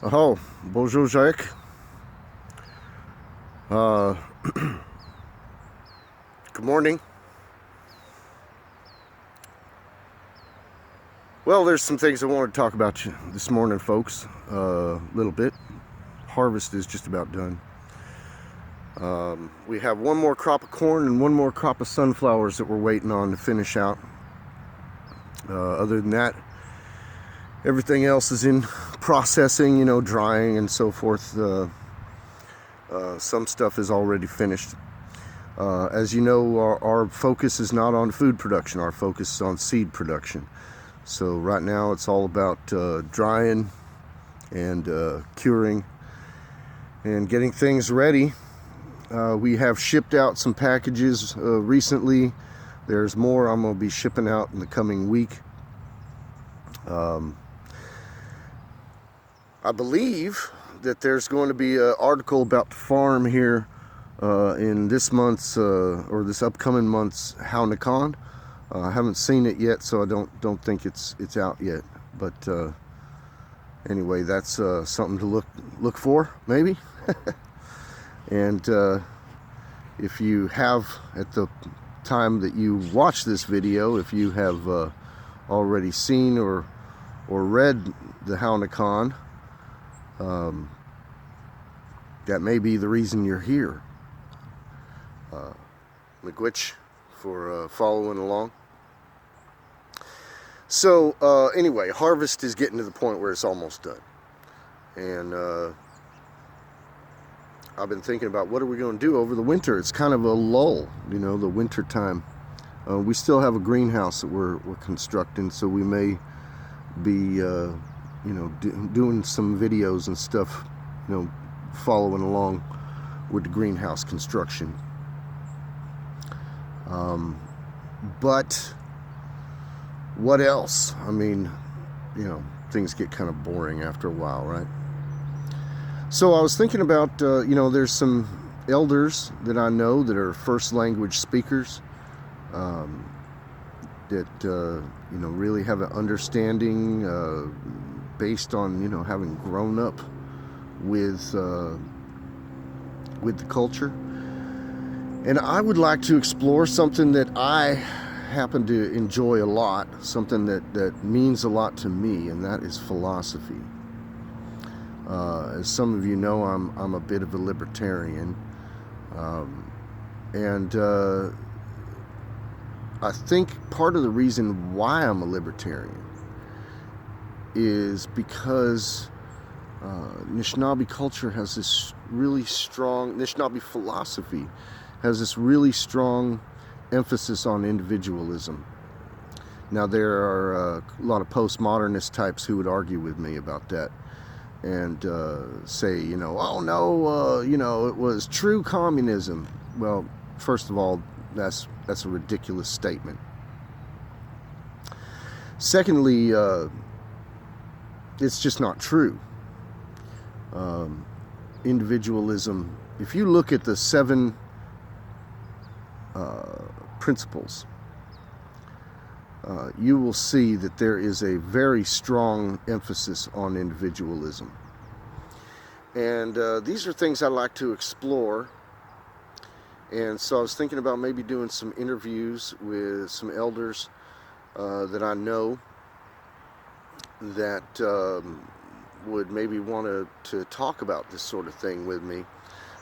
Oh, bonjour, Jacques. Uh, Good morning. Well, there's some things I want to talk about this morning, folks. A little bit. Harvest is just about done. We have one more crop of corn and one more crop of sunflowers that we're waiting on to finish out. Other than that, everything else is in processing, drying and so forth. Some stuff is already finished. As you know, our focus is not on food production. Our focus is on seed production. So right now it's all about drying and curing and getting things ready. We have shipped out some packages recently. There's more I'm going to be shipping out in the coming week. I believe that there's going to be an article about the farm here in this month's or this upcoming month's HowNakan. I haven't seen it yet, so I don't think it's out yet. But anyway, that's something to look for, maybe. And if you have, at the time that you watch this video, if you have already seen or read the HowNakan, that may be the reason you're here. Miigwech for following along. So anyway, harvest is getting to the point where it's almost done. And I've been thinking about what are we going to do over the winter. It's kind of a lull, the winter time. We still have a greenhouse that we're constructing, so we may be doing some videos and stuff, following along with the greenhouse construction. But what else? I mean, things get kind of boring after a while, right? So I was thinking about, there's some elders that I know that are first language speakers, that, really have an understanding based on, having grown up with the culture. And I would like to explore something that I happen to enjoy a lot, something that means a lot to me, and that is philosophy. As some of you know, I'm a bit of a libertarian, and I think part of the reason why I'm a libertarian is because Anishinaabe culture has this really strong, Anishinaabe philosophy has this really strong emphasis on individualism. Now, there are a lot of postmodernist types who would argue with me about that and say, oh no, it was true communism. Well, first of all, that's a ridiculous statement. Secondly, it's just not true. Individualism, if you look at the 7 principles, you will see that there is a very strong emphasis on individualism. And these are things I like to explore. And so I was thinking about maybe doing some interviews with some elders that I know that would maybe want to talk about this sort of thing with me.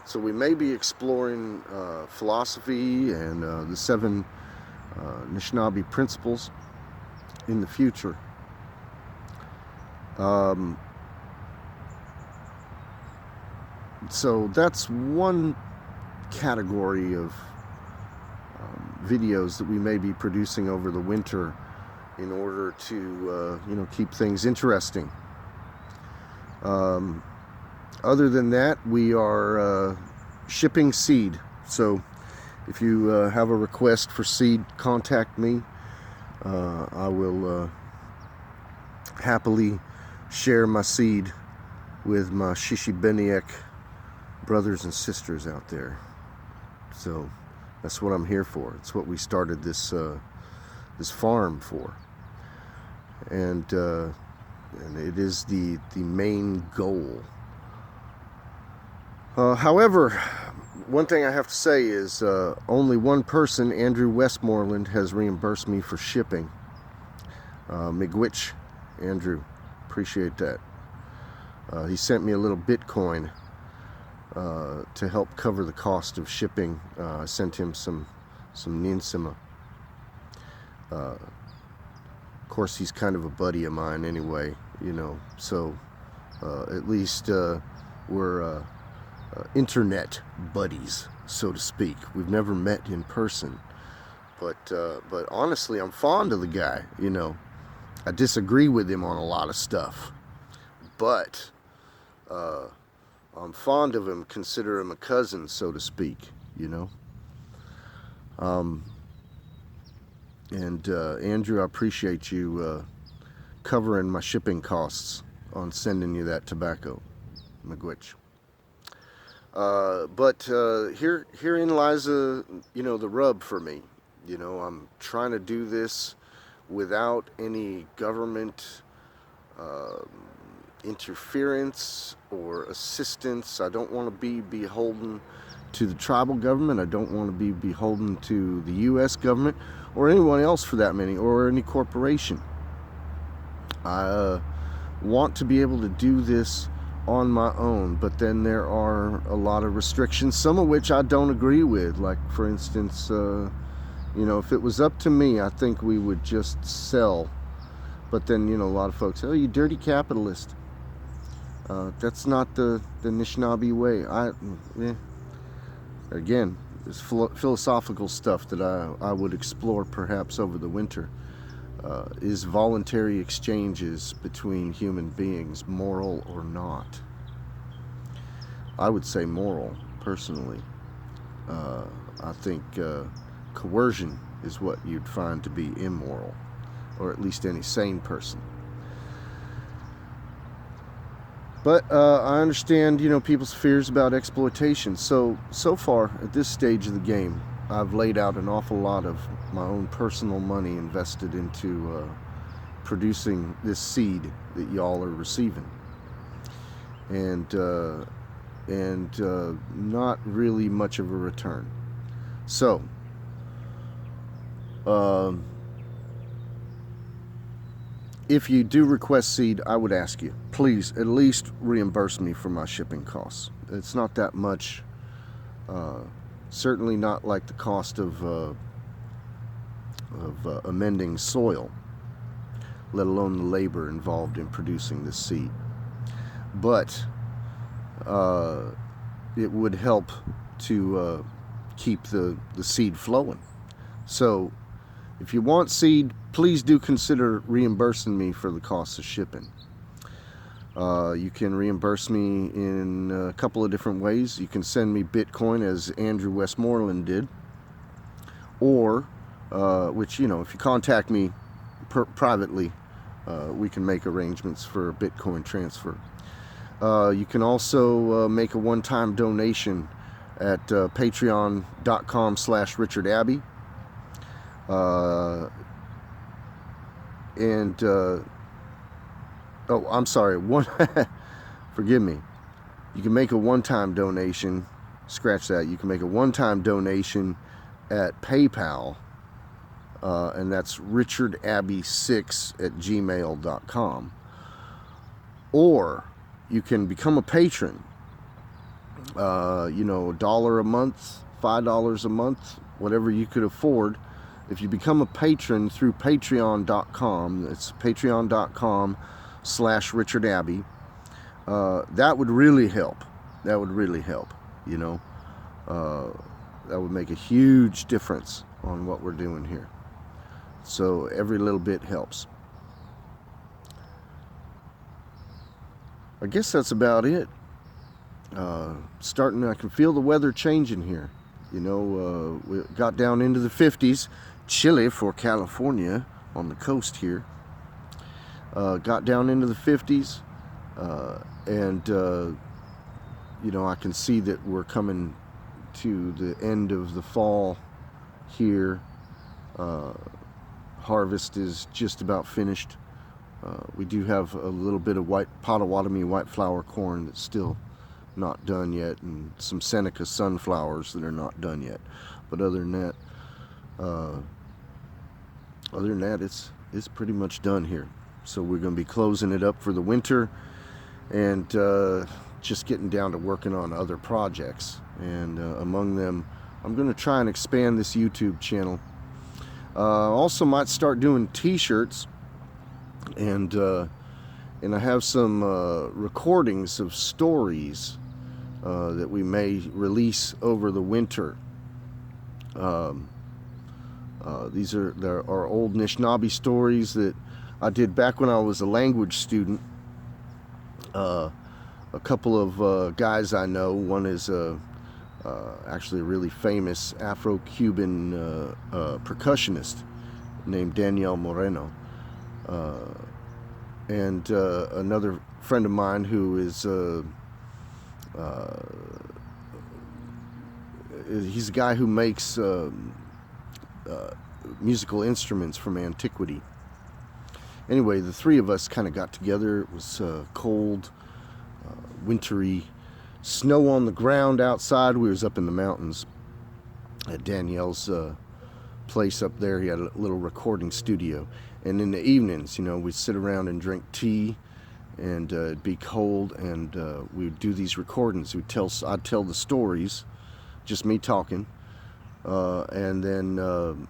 So we may be exploring philosophy and the 7 Anishinaabe principles in the future. So that's one category of videos that we may be producing over the winter in order to keep things interesting. Other than that, we are shipping seed. So if you have a request for seed, contact me. I will happily share my seed with my Shishibeniek brothers and sisters out there. So that's what I'm here for. It's what we started this farm for. And and it is the main goal. However, one thing I have to say is only one person, Andrew Westmoreland, has reimbursed me for shipping. Miigwech Andrew, appreciate that. He sent me a little Bitcoin to help cover the cost of shipping. I sent him some Ninsima. Of course, he's kind of a buddy of mine anyway, you know, so at least we're internet buddies, so to speak. We've never met in person, but honestly, I'm fond of the guy, you know. I disagree with him on a lot of stuff, but I'm fond of him, consider him a cousin, so to speak, you know. Andrew, I appreciate you covering my shipping costs on sending you that tobacco, Miigwech. But herein lies you know, the rub for me. You know, I'm trying to do this without any government interference or assistance. I don't want to be beholden to the tribal government. I don't want to be beholden to the U.S. government or anyone else for that matter, or any corporation. I want to be able to do this on my own, but then there are a lot of restrictions, some of which I don't agree with. Like, for instance, you know, if it was up to me, I think we would just sell. But then, you know, a lot of folks, oh, you dirty capitalist. That's not the Anishinaabe way. Again, it's philosophical stuff that I would explore perhaps over the winter. Is voluntary exchanges between human beings moral or not? I would say moral, personally. I think coercion is what you'd find to be immoral, or at least any sane person. But I understand, you know, people's fears about exploitation. So far, at this stage of the game, I've laid out an awful lot of my own personal money invested into producing this seed that y'all are receiving. And not really much of a return. So, if you do request seed, I would ask you, please at least reimburse me for my shipping costs. It's not that much. Certainly not like the cost of amending soil, let alone the labor involved in producing this seed. But it would help to keep the seed flowing. So if you want seed, please do consider reimbursing me for the cost of shipping. You can reimburse me in a couple of different ways. You can send me Bitcoin, as Andrew Westmoreland did, or which, you know, if you contact me privately, we can make arrangements for a Bitcoin transfer. You can also make a one-time donation at patreon.com/RichardAbbey. Oh, I'm sorry, forgive me. You can make a one-time donation, scratch that, you can make a one-time donation at PayPal, and that's richardabbey6@gmail.com. Or you can become a patron, you know, $1 a month, $5 a month, whatever you could afford. If you become a patron through patreon.com, it's patreon.com/RichardAbbey, that would really help. That would really help, you know. That would make a huge difference on what we're doing here. So every little bit helps. I guess that's about it. I can feel the weather changing here. You know, we got down into the 50s, chilly for California on the coast here. Got down into the 50s, and you know, I can see that we're coming to the end of the fall here. Harvest is just about finished. We do have a little bit of Potawatomi white flower corn that's still not done yet, and some Seneca sunflowers that are not done yet. But other than that, it's pretty much done here. So we're going to be closing it up for the winter, and just getting down to working on other projects. And among them, I'm going to try and expand this YouTube channel. Also might start doing t-shirts, and I have some recordings of stories that we may release over the winter. These are our old Anishinaabe stories that I did back when I was a language student. A couple of guys I know. One is actually a really famous Afro-Cuban percussionist named Daniel Moreno, and another friend of mine who is he's a guy who makes musical instruments from antiquity. Anyway, the three of us kind of got together. It was cold, wintry, snow on the ground outside. We was up in the mountains at Danielle's place up there. He had a little recording studio, and in the evenings, you know, we'd sit around and drink tea, and it'd be cold, and we'd do these recordings. I'd tell the stories, just me talking, and then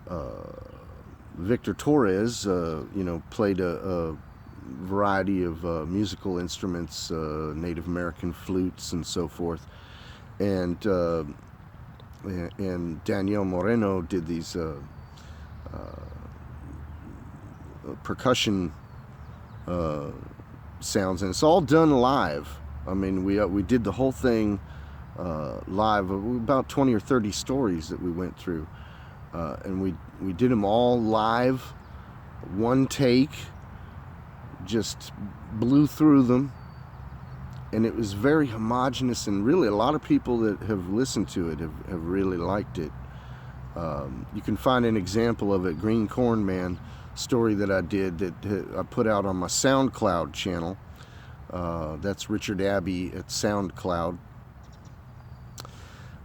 Victor Torres, you know, played a variety of musical instruments, Native American flutes and so forth, and Daniel Moreno did these percussion sounds, and it's all done live. I mean, we did the whole thing live. About 20 or 30 stories that we went through, and we did them all live, one take, just blew through them, and it was very homogeneous, and really a lot of people that have listened to it have really liked it. You can find an example of it, Green Corn Man story that I did, that I put out on my SoundCloud channel. That's Richard Abbey at SoundCloud.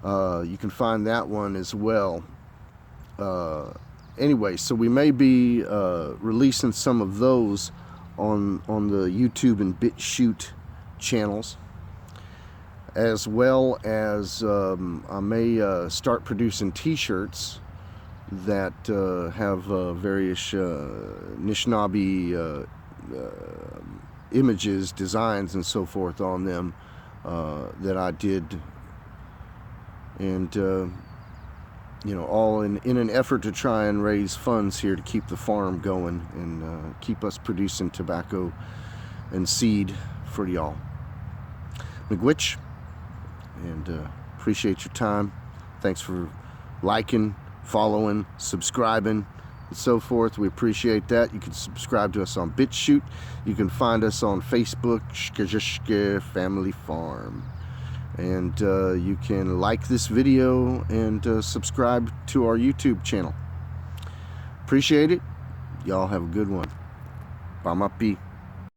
You can find that one as well. Anyway, so we may be releasing some of those on the YouTube and BitChute channels, as well as I may start producing t-shirts that have various Anishinaabe images, designs, and so forth on them that I did, and you know, all in an effort to try and raise funds here to keep the farm going, and keep us producing tobacco and seed for y'all. Miigwech, and appreciate your time. Thanks for liking, following, subscribing, and so forth. We appreciate that. You can subscribe to us on BitChute. You can find us on Facebook, Shkajishke Family Farm. And you can like this video and subscribe to our YouTube channel. Appreciate it. Y'all have a good one. Bamapi.